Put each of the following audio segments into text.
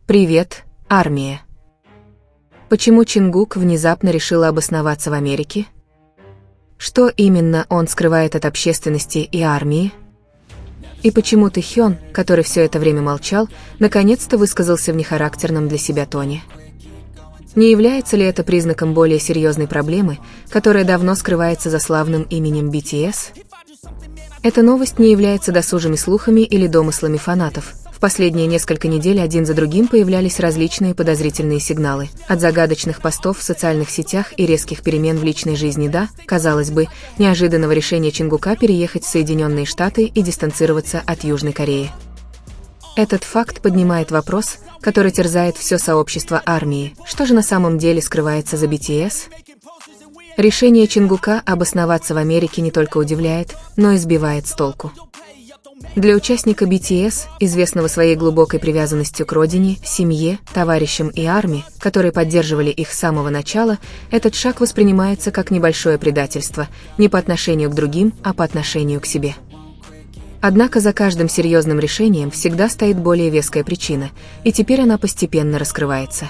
Привет, армия. Почему Чингук внезапно решила обосноваться в Америке? Что именно он скрывает от общественности и армии? И почему Тэхён, который все это время молчал, наконец-то высказался в нехарактерном для себя тоне? Не является ли это признаком более серьезной проблемы, которая давно скрывается за славным именем BTS? Эта новость не является досужими слухами или домыслами фанатов. В последние несколько недель один за другим появлялись различные подозрительные сигналы. От загадочных постов в социальных сетях и резких перемен в личной жизни до, казалось бы, неожиданного решения Чингука переехать в Соединенные Штаты и дистанцироваться от Южной Кореи. Этот факт поднимает вопрос, который терзает все сообщество армии. Что же на самом деле скрывается за BTS? Решение Чингука обосноваться в Америке не только удивляет, но и сбивает с толку. Для участника BTS, известного своей глубокой привязанностью к родине, семье, товарищам и армии, которые поддерживали их с самого начала, этот шаг воспринимается как небольшое предательство, не по отношению к другим, а по отношению к себе. Однако за каждым серьезным решением всегда стоит более веская причина, и теперь она постепенно раскрывается.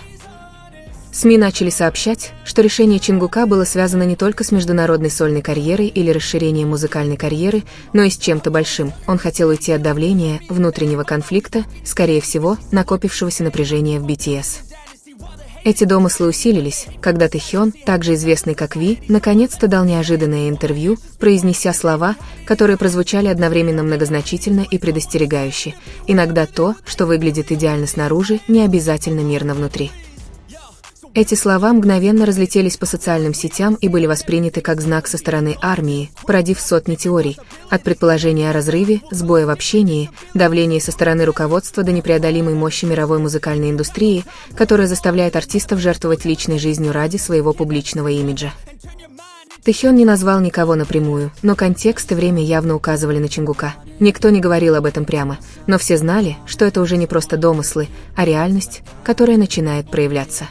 СМИ начали сообщать, что решение Чингука было связано не только с международной сольной карьерой или расширением музыкальной карьеры, но и с чем-то большим. Он хотел уйти от давления, внутреннего конфликта, скорее всего, накопившегося напряжения в BTS. Эти домыслы усилились, когда Тэхён, также известный как Ви, наконец-то дал неожиданное интервью, произнеся слова, которые прозвучали одновременно многозначительно и предостерегающе. Иногда то, что выглядит идеально снаружи, не обязательно мирно внутри. Эти слова мгновенно разлетелись по социальным сетям и были восприняты как знак со стороны армии, породив сотни теорий, от предположения о разрыве, сбоя в общении, давлении со стороны руководства до непреодолимой мощи мировой музыкальной индустрии, которая заставляет артистов жертвовать личной жизнью ради своего публичного имиджа. Тэхён не назвал никого напрямую, но контекст и время явно указывали на Чингука. Никто не говорил об этом прямо, но все знали, что это уже не просто домыслы, а реальность, которая начинает проявляться.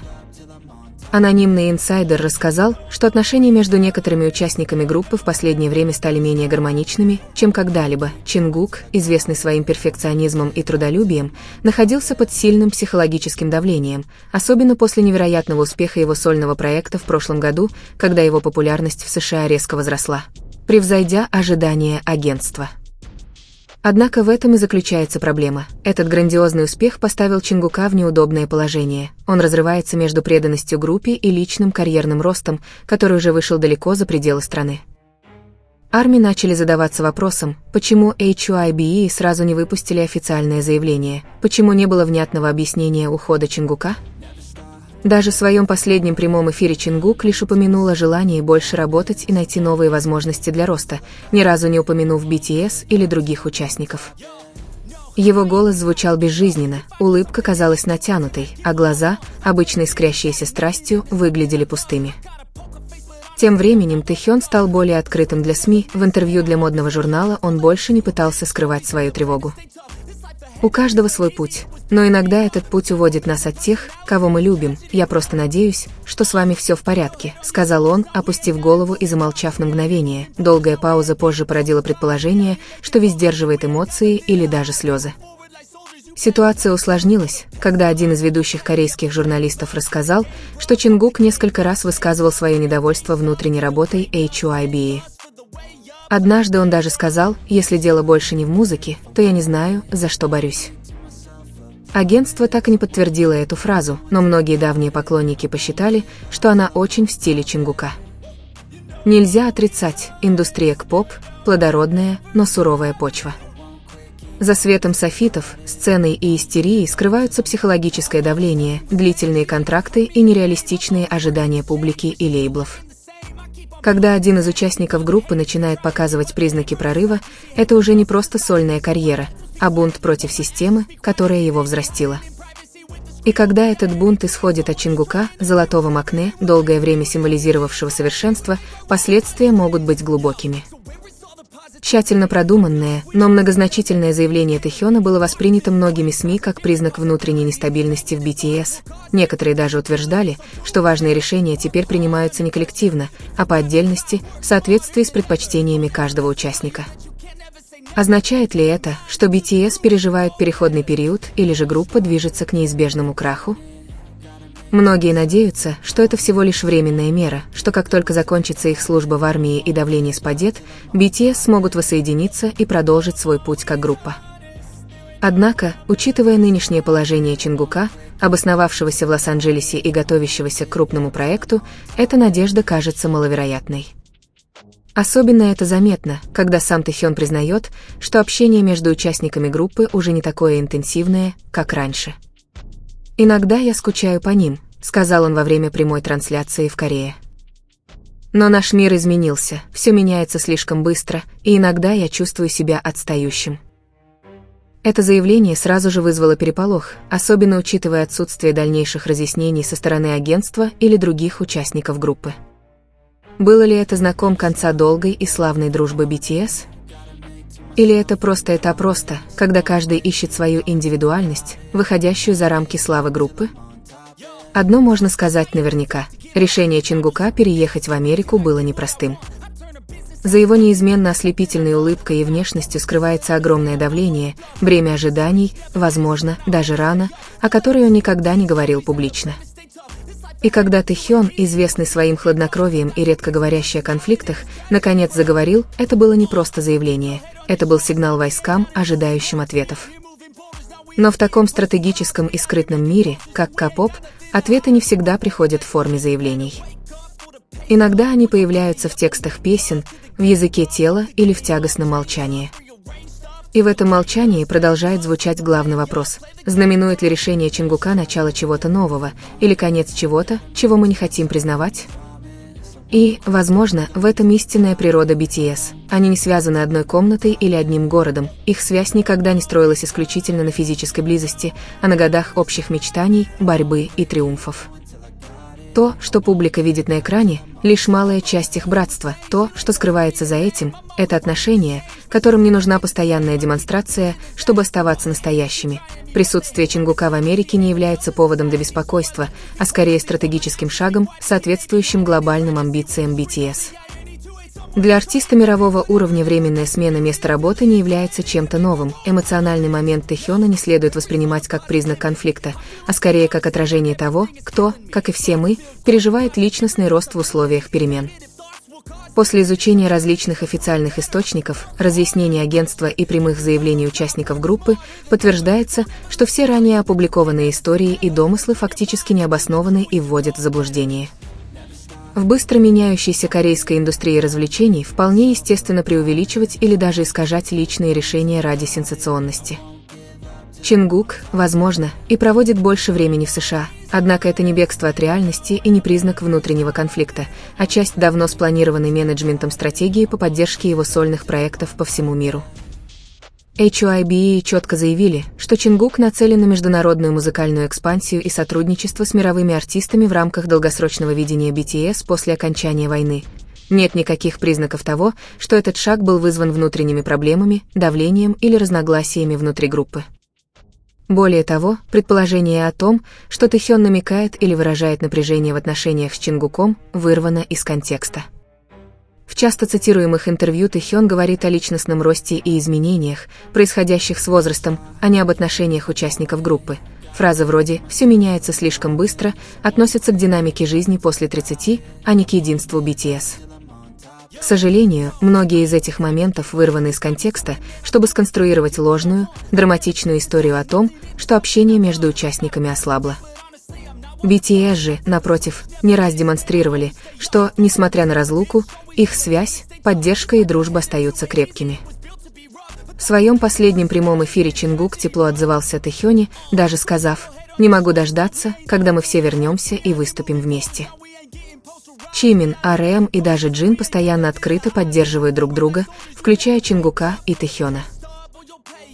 Анонимный инсайдер рассказал, что отношения между некоторыми участниками группы в последнее время стали менее гармоничными, чем когда-либо. Чингук, известный своим перфекционизмом и трудолюбием, находился под сильным психологическим давлением, особенно после невероятного успеха его сольного проекта в прошлом году, когда его популярность в США резко возросла, превзойдя ожидания агентства. Однако в этом и заключается проблема. Этот грандиозный успех поставил Чингука в неудобное положение. Он разрывается между преданностью группе и личным карьерным ростом, который уже вышел далеко за пределы страны. Армии начали задаваться вопросом, почему HYBE сразу не выпустили официальное заявление, почему не было внятного объяснения ухода Чингука? Даже в своем последнем прямом эфире Чингук лишь упомянул о желании больше работать и найти новые возможности для роста, ни разу не упомянув BTS или других участников. Его голос звучал безжизненно, улыбка казалась натянутой, а глаза, обычно искрящиеся страстью, выглядели пустыми. Тем временем Тэхён стал более открытым для СМИ, в интервью для модного журнала он больше не пытался скрывать свою тревогу. У каждого свой путь, но иногда этот путь уводит нас от тех, кого мы любим. Я просто надеюсь, что с вами все в порядке, сказал он, опустив голову и замолчав на мгновение. Долгая пауза позже породила предположение, что Ви сдерживает эмоции или даже слезы. Ситуация усложнилась, когда один из ведущих корейских журналистов рассказал, что Чингук несколько раз высказывал свое недовольство внутренней работой HYBE. Однажды он даже сказал, если дело больше не в музыке, то я не знаю, за что борюсь. Агентство так и не подтвердило эту фразу, но многие давние поклонники посчитали, что она очень в стиле Чингука. Нельзя отрицать, индустрия К-поп – плодородная, но суровая почва. За светом софитов, сценой и истерией скрываются психологическое давление, длительные контракты и нереалистичные ожидания публики и лейблов. Когда один из участников группы начинает показывать признаки прорыва, это уже не просто сольная карьера, а бунт против системы, которая его взрастила. И когда этот бунт исходит от Чингука, золотого макне, долгое время символизировавшего совершенство, последствия могут быть глубокими. Тщательно продуманное, но многозначительное заявление Тэхёна было воспринято многими СМИ как признак внутренней нестабильности в BTS. Некоторые даже утверждали, что важные решения теперь принимаются не коллективно, а по отдельности, в соответствии с предпочтениями каждого участника. Означает ли это, что BTS переживают переходный период или же группа движется к неизбежному краху? Многие надеются, что это всего лишь временная мера, что как только закончится их служба в армии и давление спадет, BTS смогут воссоединиться и продолжить свой путь как группа. Однако, учитывая нынешнее положение Чингука, обосновавшегося в Лос-Анджелесе и готовящегося к крупному проекту, эта надежда кажется маловероятной. Особенно это заметно, когда сам Тэхён признает, что общение между участниками группы уже не такое интенсивное, как раньше. «Иногда я скучаю по ним», — сказал он во время прямой трансляции в Корее. «Но наш мир изменился, все меняется слишком быстро, и иногда я чувствую себя отстающим». Это заявление сразу же вызвало переполох, особенно учитывая отсутствие дальнейших разъяснений со стороны агентства или других участников группы. Было ли это знаком конца долгой и славной дружбы BTS? Или это просто этап роста, когда каждый ищет свою индивидуальность, выходящую за рамки славы группы? Одно можно сказать наверняка: решение Чингука переехать в Америку было непростым. За его неизменно ослепительной улыбкой и внешностью скрывается огромное давление, бремя ожиданий, возможно, даже рана, о которой он никогда не говорил публично. И когда Тэхён, известный своим хладнокровием и редко говорящий о конфликтах, наконец заговорил, это было не просто заявление, это был сигнал войскам, ожидающим ответов. Но в таком стратегическом и скрытном мире, как К-поп, ответы не всегда приходят в форме заявлений. Иногда они появляются в текстах песен, в языке тела или в тягостном молчании. И в этом молчании продолжает звучать главный вопрос: знаменует ли решение Чингука начало чего-то нового, или конец чего-то, чего мы не хотим признавать? И, возможно, в этом истинная природа BTS. Они не связаны одной комнатой или одним городом, их связь никогда не строилась исключительно на физической близости, а на годах общих мечтаний, борьбы и триумфов. То, что публика видит на экране, лишь малая часть их братства. То, что скрывается за этим, это отношения, которым не нужна постоянная демонстрация, чтобы оставаться настоящими. Присутствие Чингука в Америке не является поводом для беспокойства, а скорее стратегическим шагом, соответствующим глобальным амбициям BTS. Для артиста мирового уровня временная смена места работы не является чем-то новым. Эмоциональный момент Тэхёна не следует воспринимать как признак конфликта, а скорее как отражение того, кто, как и все мы, переживает личностный рост в условиях перемен. После изучения различных официальных источников, разъяснений агентства и прямых заявлений участников группы, подтверждается, что все ранее опубликованные истории и домыслы фактически необоснованы и вводят в заблуждение. В быстро меняющейся корейской индустрии развлечений вполне естественно преувеличивать или даже искажать личные решения ради сенсационности. Чингук, возможно, и проводит больше времени в США, однако это не бегство от реальности и не признак внутреннего конфликта, а часть давно спланированной менеджментом стратегии по поддержке его сольных проектов по всему миру. HYBE четко заявили, что Чингук нацелен на международную музыкальную экспансию и сотрудничество с мировыми артистами в рамках долгосрочного видения BTS после окончания войны. Нет никаких признаков того, что этот шаг был вызван внутренними проблемами, давлением или разногласиями внутри группы. Более того, предположение о том, что Тэхён намекает или выражает напряжение в отношениях с Чингуком, вырвано из контекста. В часто цитируемых интервью Тэхён говорит о личностном росте и изменениях, происходящих с возрастом, а не об отношениях участников группы. Фразы вроде «все меняется слишком быстро» относятся к динамике жизни после 30, а не к единству BTS. К сожалению, многие из этих моментов вырваны из контекста, чтобы сконструировать ложную, драматичную историю о том, что общение между участниками ослабло. BTS же, напротив, не раз демонстрировали, что, несмотря на разлуку, их связь, поддержка и дружба остаются крепкими. В своем последнем прямом эфире Чингук тепло отзывался о Тэхёне, даже сказав: «Не могу дождаться, когда мы все вернемся и выступим вместе». Чимин, RM и даже Джин постоянно открыто поддерживают друг друга, включая Чингука и Тэхёна.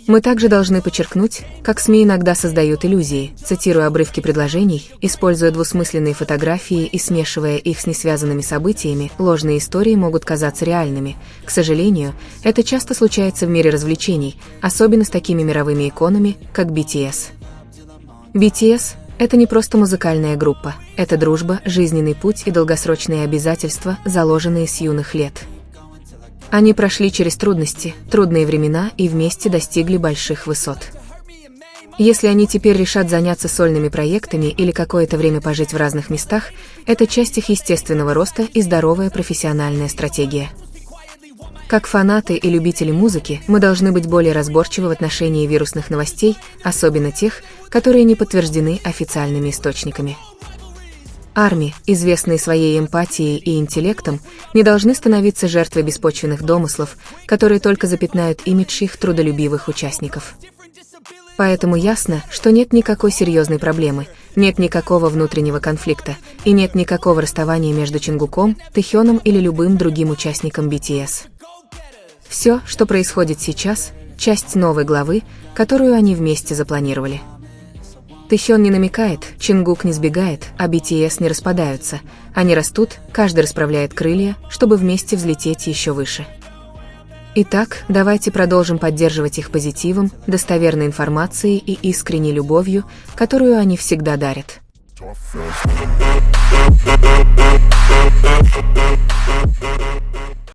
Мы также должны подчеркнуть, как СМИ иногда создают иллюзии, цитируя обрывки предложений, используя двусмысленные фотографии и смешивая их с несвязанными событиями, ложные истории могут казаться реальными. К сожалению, это часто случается в мире развлечений, особенно с такими мировыми иконами, как BTS. BTS — это не просто музыкальная группа, это дружба, жизненный путь и долгосрочные обязательства, заложенные с юных лет. Они прошли через трудности, трудные времена и вместе достигли больших высот. Если они теперь решат заняться сольными проектами или какое-то время пожить в разных местах, это часть их естественного роста и здоровая профессиональная стратегия. Как фанаты и любители музыки, мы должны быть более разборчивы в отношении вирусных новостей, особенно тех, которые не подтверждены официальными источниками. ARMY, известные своей эмпатией и интеллектом, не должны становиться жертвой беспочвенных домыслов, которые только запятнают имидж их трудолюбивых участников. Поэтому ясно, что нет никакой серьезной проблемы, нет никакого внутреннего конфликта, и нет никакого расставания между Чингуком, Тэхёном или любым другим участником BTS. Все, что происходит сейчас, часть новой главы, которую они вместе запланировали. Тэхён не намекает, Чингук не сбегает, а BTS не распадаются. Они растут, каждый расправляет крылья, чтобы вместе взлететь еще выше. Итак, давайте продолжим поддерживать их позитивом, достоверной информацией и искренней любовью, которую они всегда дарят.